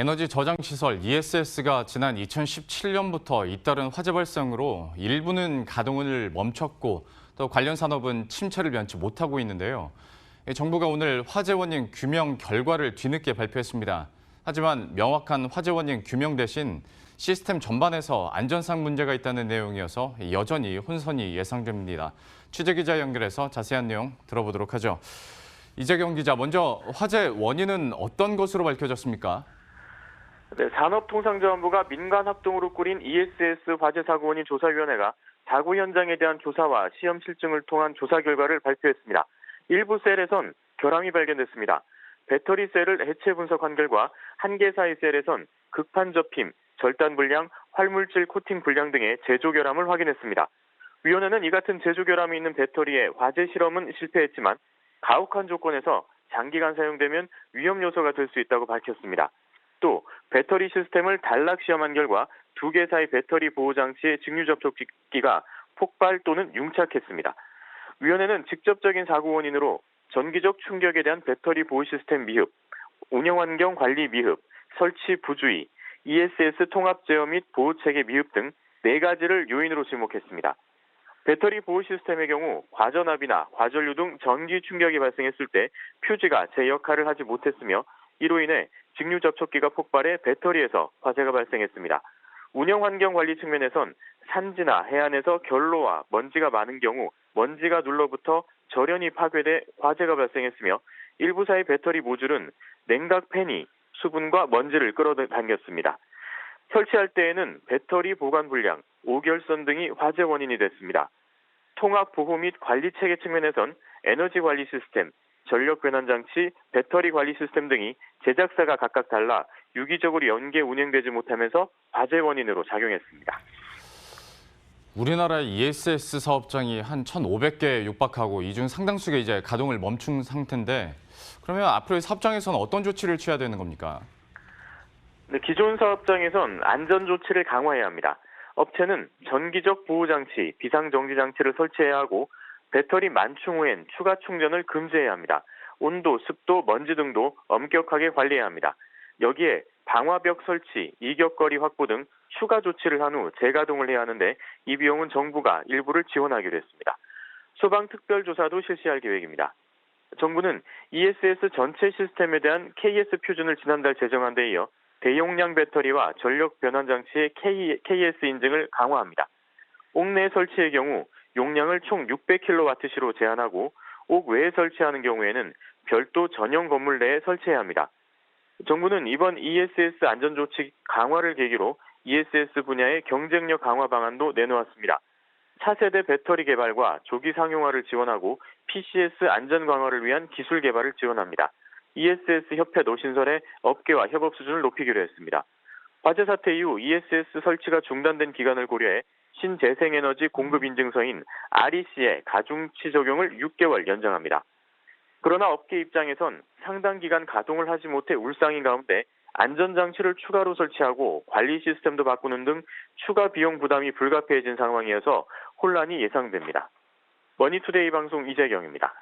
에너지 저장 시설 ESS가 지난 2017년부터 잇따른 화재 발생으로 일부는 가동을 멈췄고 또 관련 산업은 침체를 면치 못하고 있는데요. 정부가 오늘 화재 원인 규명 결과를 뒤늦게 발표했습니다. 하지만 명확한 화재 원인 규명 대신 시스템 전반에서 안전상 문제가 있다는 내용이어서 여전히 혼선이 예상됩니다. 취재기자 연결해서 자세한 내용 들어보도록 하죠. 이재경 기자, 먼저 화재 원인은 어떤 것으로 밝혀졌습니까? 네, 산업통상자원부가 민간 합동으로 꾸린 ESS 화재 사고 원인 조사위원회가 사고 현장에 대한 조사와 시험 실증을 통한 조사 결과를 발표했습니다. 일부 셀에선 결함이 발견됐습니다. 배터리 셀을 해체 분석한 결과 한 개 사이 셀에선 극판 접힘, 절단 불량, 활물질 코팅 불량 등의 제조 결함을 확인했습니다. 위원회는 이 같은 제조 결함이 있는 배터리의 화재 실험은 실패했지만 가혹한 조건에서 장기간 사용되면 위험 요소가 될 수 있다고 밝혔습니다. 또 배터리 시스템을 단락 시험한 결과 두 개 사이 배터리 보호 장치의 직류 접촉기가 폭발 또는 융착했습니다. 위원회는 직접적인 사고 원인으로 전기적 충격에 대한 배터리 보호 시스템 미흡, 운영 환경 관리 미흡, 설치 부주의, ESS 통합 제어 및 보호 체계 미흡 등 4가지를 요인으로 지목했습니다. 배터리 보호 시스템의 경우 과전압이나 과전류 등 전기 충격이 발생했을 때 퓨즈가 제 역할을 하지 못했으며 이로 인해 직류 접촉기가 폭발해 배터리에서 화재가 발생했습니다. 운영 환경 관리 측면에선 산지나 해안에서 결로와 먼지가 많은 경우 먼지가 눌러붙어 절연이 파괴돼 화재가 발생했으며 일부 사이 배터리 모듈은 냉각 팬이 수분과 먼지를 끌어당겼습니다. 설치할 때에는 배터리 보관 불량, 오결선 등이 화재 원인이 됐습니다. 통합 보호 및 관리 체계 측면에선 에너지 관리 시스템, 전력 변환 장치, 배터리 관리 시스템 등이 제작사가 각각 달라 유기적으로 연계 운영되지 못하면서 화재 원인으로 작용했습니다. 우리나라의 ESS 사업장이 한 1,500개 육박하고 이 중 상당수가 이제 가동을 멈춘 상태인데 그러면 앞으로의 사업장에서는 어떤 조치를 취해야 되는 겁니까? 네, 기존 사업장에선 안전 조치를 강화해야 합니다. 업체는 전기적 보호 장치, 비상 정지 장치를 설치해야 하고 배터리 만충 후엔 추가 충전을 금지해야 합니다. 온도, 습도, 먼지 등도 엄격하게 관리해야 합니다. 여기에 방화벽 설치, 이격거리 확보 등 추가 조치를 한 후 재가동을 해야 하는데 이 비용은 정부가 일부를 지원하기로 했습니다. 소방특별조사도 실시할 계획입니다. 정부는 ESS 전체 시스템에 대한 KS 표준을 지난달 제정한 데 이어 대용량 배터리와 전력 변환 장치의 KS 인증을 강화합니다. 옥내 설치의 경우 용량을 총 600kWh로 제한하고 옥 외에 설치하는 경우에는 별도 전용 건물 내에 설치해야 합니다. 정부는 이번 ESS 안전조치 강화를 계기로 ESS 분야의 경쟁력 강화 방안도 내놓았습니다. 차세대 배터리 개발과 조기 상용화를 지원하고 PCS 안전 강화를 위한 기술 개발을 지원합니다. ESS 협회도 신설해 업계와 협업 수준을 높이기로 했습니다. 화재 사태 이후 ESS 설치가 중단된 기간을 고려해 신재생에너지 공급 인증서인 REC의 가중치 적용을 6개월 연장합니다. 그러나 업계 입장에선 상당 기간 가동을 하지 못해 울상인 가운데 안전장치를 추가로 설치하고 관리 시스템도 바꾸는 등 추가 비용 부담이 불가피해진 상황이어서 혼란이 예상됩니다. 머니투데이 방송 이재경입니다.